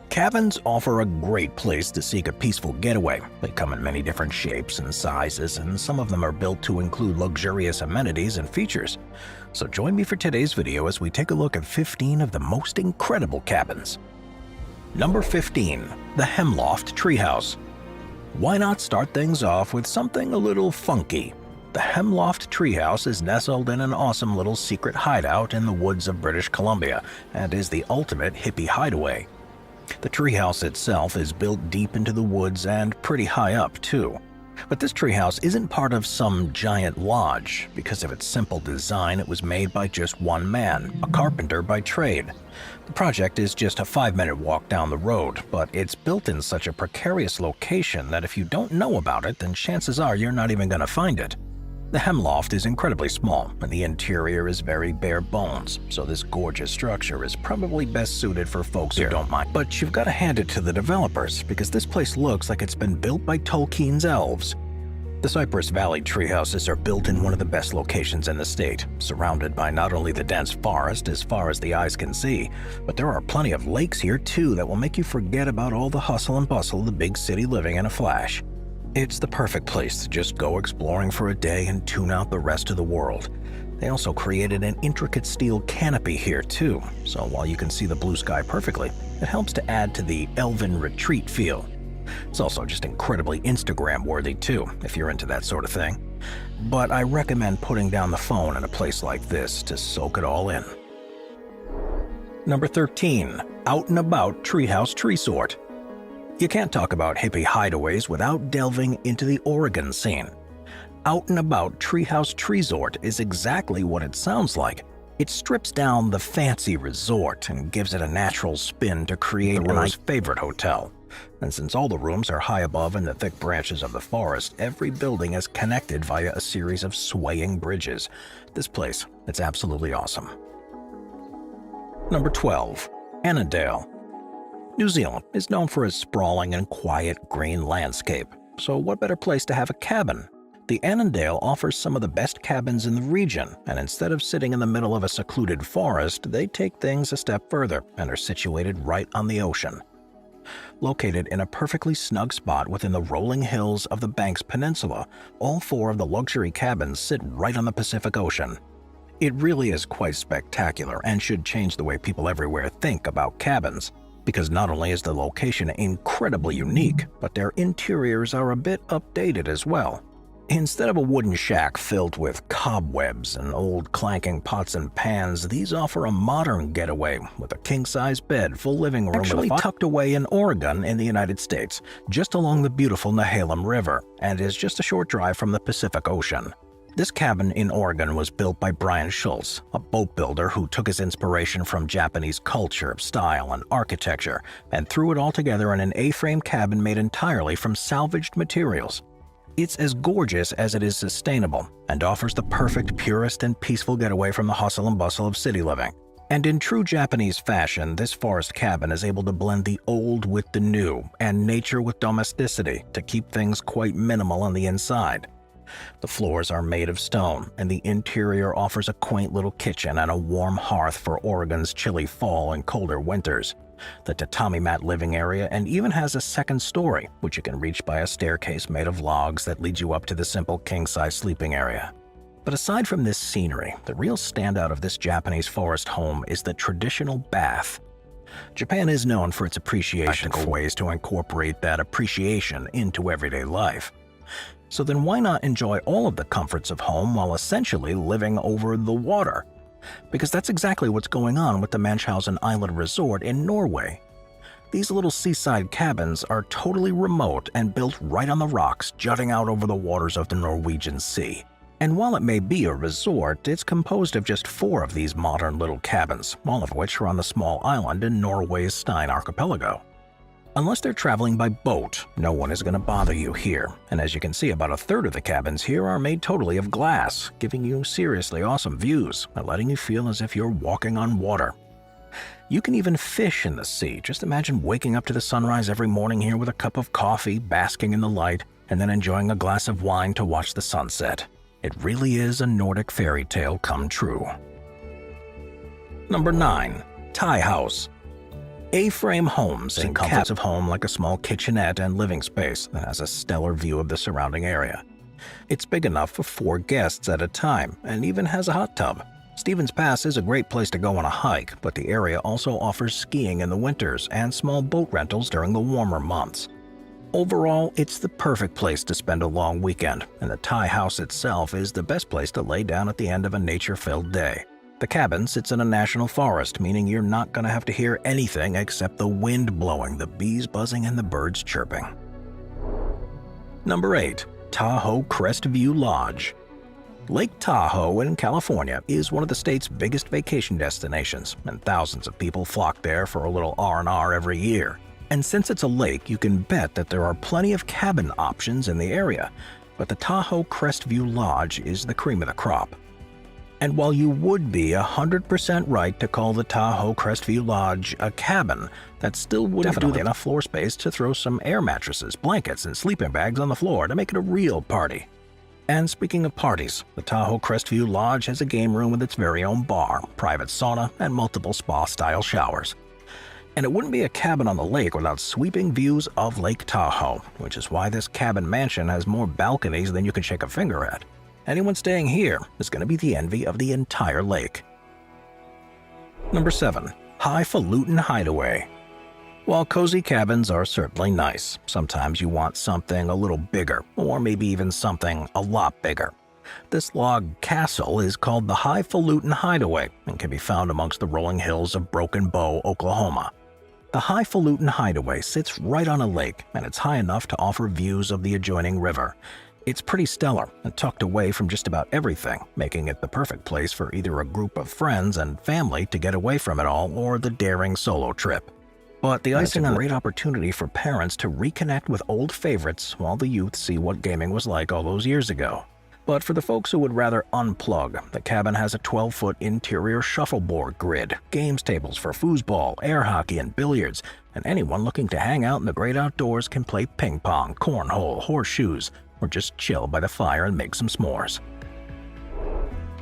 Cabins offer a great place to seek a peaceful getaway. They come in many different shapes and sizes, and some of them are built to include luxurious amenities and features. So join me for today's video as we take a look at 15 of the most incredible cabins. Number 15. The Hemloft Treehouse. Why not start things off with something a little funky? The Hemloft Treehouse is nestled in an awesome little secret hideout in the woods of British Columbia and is the ultimate hippie hideaway. The treehouse itself is built deep into the woods and pretty high up too. But this treehouse isn't part of some giant lodge. Because of its simple design, it was made by just one man, a carpenter by trade. The project is just a 5-minute walk down the road, but it's built in such a precarious location that if you don't know about it, then chances are you're not even going to find it. The Hemloft is incredibly small, and the interior is very bare bones, so this gorgeous structure is probably best suited for folks who don't mind. But you've got to hand it to the developers, because this place looks like it's been built by Tolkien's elves. The Cypress Valley treehouses are built in one of the best locations in the state, surrounded by not only the dense forest as far as the eyes can see, but there are plenty of lakes here too that will make you forget about all the hustle and bustle of the big city living in a flash. It's the perfect place to just go exploring for a day and tune out the rest of the world. They also created an intricate steel canopy here too, so while you can see the blue sky perfectly, it helps to add to the elven retreat feel. It's also just incredibly Instagram worthy too, if you're into that sort of thing. But I recommend putting down the phone in a place like this to soak it all in. Number 13. Out and About Treehouse Treesort. You can't talk about hippie hideaways without delving into the Oregon scene. Out and About Treehouse Treesort is exactly what it sounds like. It strips down the fancy resort and gives it a natural spin to create my favorite hotel. And since all the rooms are high above in the thick branches of the forest, every building is connected via a series of swaying bridges. This place, it's absolutely awesome. Number 12. Annandale. New Zealand is known for its sprawling and quiet green landscape, so what better place to have a cabin? The Annandale offers some of the best cabins in the region, and instead of sitting in the middle of a secluded forest, they take things a step further and are situated right on the ocean. Located in a perfectly snug spot within the rolling hills of the Banks Peninsula, all 4 of the luxury cabins sit right on the Pacific Ocean. It really is quite spectacular and should change the way people everywhere think about cabins. Because not only is the location incredibly unique, but their interiors are a bit updated as well. Instead of a wooden shack filled with cobwebs and old clanking pots and pans, these offer a modern getaway with a king-size bed, full living room, actually tucked away in Oregon in the United States, just along the beautiful Nehalem River, and is just a short drive from the Pacific Ocean. This cabin in Oregon was built by Brian Schultz, a boat builder who took his inspiration from Japanese culture, style, and architecture, and threw it all together in an A-frame cabin made entirely from salvaged materials. It's as gorgeous as it is sustainable, and offers the perfect, purest, and peaceful getaway from the hustle and bustle of city living. And in true Japanese fashion, this forest cabin is able to blend the old with the new, and nature with domesticity to keep things quite minimal on the inside. The floors are made of stone, and the interior offers a quaint little kitchen and a warm hearth for Oregon's chilly fall and colder winters. The tatami mat living area and even has a second story, which you can reach by a staircase made of logs that leads you up to the simple king-size sleeping area. But aside from this scenery, the real standout of this Japanese forest home is the traditional bath. Japan is known for its appreciation for ways to incorporate that appreciation into everyday life. So then why not enjoy all of the comforts of home while essentially living over the water? Because that's exactly what's going on with the Manchausen Island Resort in Norway. These little seaside cabins are totally remote and built right on the rocks jutting out over the waters of the Norwegian Sea. And while it may be a resort, it's composed of just 4 of these modern little cabins, all of which are on the small island in Norway's Stein Archipelago. Unless they're traveling by boat, no one is going to bother you here, and as you can see, about a third of the cabins here are made totally of glass, giving you seriously awesome views and letting you feel as if you're walking on water. You can even fish in the sea. Just imagine waking up to the sunrise every morning here with a cup of coffee, basking in the light, and then enjoying a glass of wine to watch the sunset. It really is a Nordic fairy tale come true. Number 9. Thai House. A-frame homes and comforts of home like a small kitchenette and living space that has a stellar view of the surrounding area. It's big enough for 4 guests at a time and even has a hot tub. Stevens Pass is a great place to go on a hike, but the area also offers skiing in the winters and small boat rentals during the warmer months. Overall, it's the perfect place to spend a long weekend, and the Thai house itself is the best place to lay down at the end of a nature-filled day. The cabin sits in a national forest, meaning you're not going to have to hear anything except the wind blowing, the bees buzzing, and the birds chirping. Number 8. Tahoe Crestview Lodge. Lake Tahoe in California is one of the state's biggest vacation destinations, and thousands of people flock there for a little R&R every year. And since it's a lake, you can bet that there are plenty of cabin options in the area, but the Tahoe Crestview Lodge is the cream of the crop. And while you would be 100% right to call the Tahoe Crestview Lodge a cabin, that still wouldn't do enough floor space to throw some air mattresses, blankets, and sleeping bags on the floor to make it a real party. And speaking of parties, the Tahoe Crestview Lodge has a game room with its very own bar, private sauna, and multiple spa-style showers. And it wouldn't be a cabin on the lake without sweeping views of Lake Tahoe, which is why this cabin mansion has more balconies than you can shake a finger at. Anyone staying here is going to be the envy of the entire lake. Number 7. Highfalutin Hideaway. While cozy cabins are certainly nice, sometimes you want something a little bigger, or maybe even something a lot bigger. This log castle is called the Highfalutin Hideaway and can be found amongst the rolling hills of Broken Bow, Oklahoma. The Highfalutin Hideaway sits right on a lake, and it's high enough to offer views of the adjoining river. It's pretty stellar and tucked away from just about everything, making it the perfect place for either a group of friends and family to get away from it all or the daring solo trip. But the icing on a great opportunity for parents to reconnect with old favorites while the youth see what gaming was like all those years ago. But for the folks who would rather unplug, the cabin has a 12-foot interior shuffleboard grid, games tables for foosball, air hockey, and billiards, and anyone looking to hang out in the great outdoors can play ping pong, cornhole, horseshoes, or just chill by the fire and make some s'mores.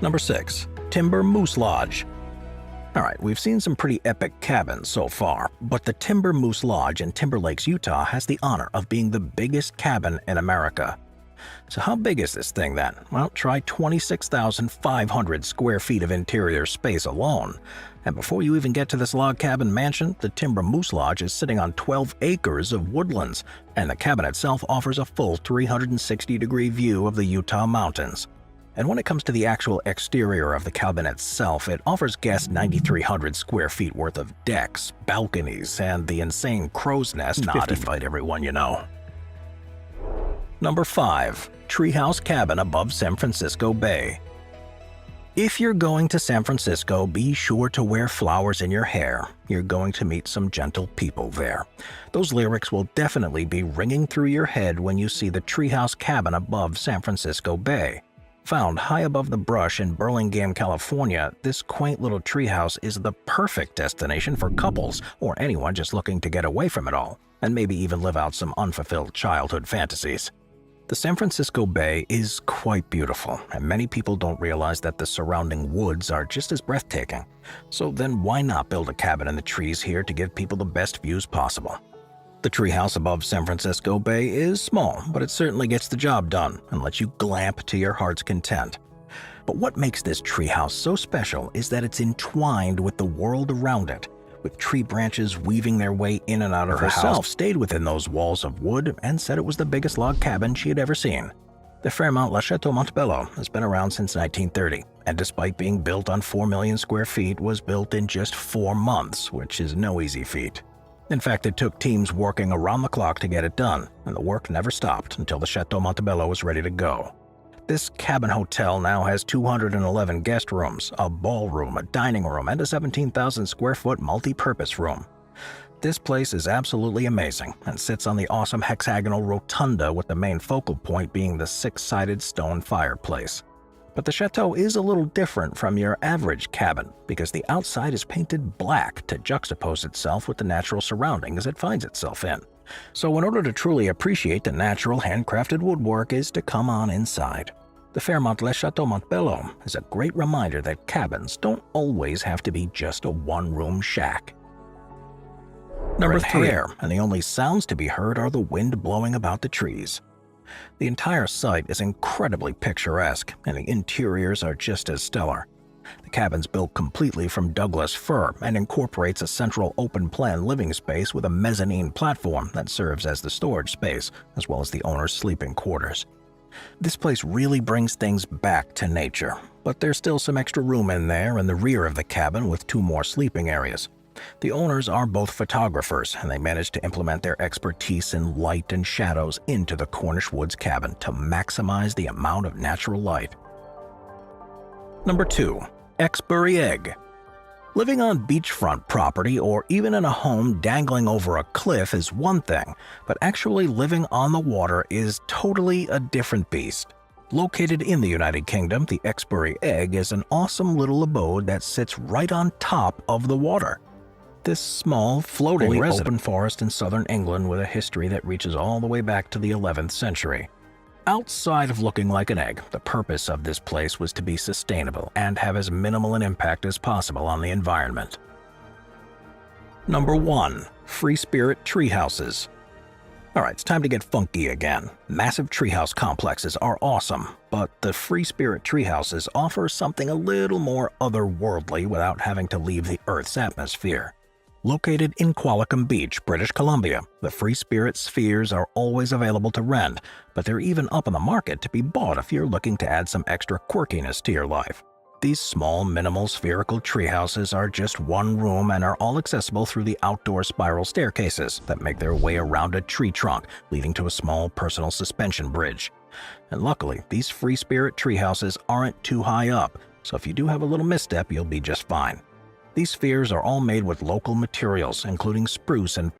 Number 6. Timber Moose Lodge. Alright, we've seen some pretty epic cabins so far, but the Timber Moose Lodge in Timber Lakes, Utah has the honor of being the biggest cabin in America. So how big is this thing then? Well, try 26,500 square feet of interior space alone. And before you even get to this log cabin mansion, the Timber Moose Lodge is sitting on 12 acres of woodlands, and the cabin itself offers a full 360-degree view of the Utah mountains. And when it comes to the actual exterior of the cabin itself, it offers guests 9,300 square feet worth of decks, balconies, and the insane crow's nest not invite everyone you know. Number 5. Treehouse Cabin above San Francisco Bay. If you're going to San Francisco, be sure to wear flowers in your hair. You're going to meet some gentle people there. Those lyrics will definitely be ringing through your head when you see the Treehouse Cabin above San Francisco Bay. Found high above the brush in Burlingame, California, this quaint little treehouse is the perfect destination for couples or anyone just looking to get away from it all, and maybe even live out some unfulfilled childhood fantasies. The San Francisco Bay is quite beautiful, and many people don't realize that the surrounding woods are just as breathtaking. So then why not build a cabin in the trees here to give people the best views possible? The treehouse above San Francisco Bay is small, but it certainly gets the job done and lets you glamp to your heart's content. But what makes this treehouse so special is that it's entwined with the world around it, with tree branches weaving their way in and out of her house. Stayed within those walls of wood and said it was the biggest log cabin she had ever seen. The Fairmont Le Chateau Montebello has been around since 1930, and despite being built on 4 million square feet, was built in just 4 months, which is no easy feat. In fact, it took teams working around the clock to get it done, and the work never stopped until the Chateau Montebello was ready to go. This cabin hotel now has 211 guest rooms, a ballroom, a dining room, and a 17,000 square foot multi-purpose room. This place is absolutely amazing and sits on the awesome hexagonal rotunda, with the main focal point being the 6-sided stone fireplace. But the chateau is a little different from your average cabin because the outside is painted black to juxtapose itself with the natural surroundings it finds itself in. So in order to truly appreciate the natural handcrafted woodwork is to come on inside. The Fairmont Le Chateau Montebello is a great reminder that cabins don't always have to be just a one-room shack. Number 3, and the only sounds to be heard are the wind blowing about the trees. The entire site is incredibly picturesque, and the interiors are just as stellar. The cabin's built completely from Douglas fir and incorporates a central open-plan living space with a mezzanine platform that serves as the storage space, as well as the owner's sleeping quarters. This place really brings things back to nature, but there's still some extra room in there in the rear of the cabin with 2 more sleeping areas. The owners are both photographers, and they managed to implement their expertise in light and shadows into the Cornish Woods cabin to maximize the amount of natural light. Number 2. Exbury Egg. Living on beachfront property or even in a home dangling over a cliff is one thing, but actually living on the water is totally a different beast. Located in the United Kingdom, the Exbury Egg is an awesome little abode that sits right on top of the water. This small, floating open forest in southern England with a history that reaches all the way back to the 11th century. Outside of looking like an egg, the purpose of this place was to be sustainable and have as minimal an impact as possible on the environment. Number 1. Free Spirit Treehouses. Alright, it's time to get funky again. Massive treehouse complexes are awesome, but the Free Spirit treehouses offer something a little more otherworldly without having to leave the Earth's atmosphere. Located in Qualicum Beach, British Columbia, the Free Spirit spheres are always available to rent, but they're even up on the market to be bought if you're looking to add some extra quirkiness to your life. These small, minimal spherical treehouses are just one room and are all accessible through the outdoor spiral staircases that make their way around a tree trunk, leading to a small personal suspension bridge. And luckily, these Free Spirit treehouses aren't too high up, so if you do have a little misstep, you'll be just fine. These spheres are all made with local materials, including spruce and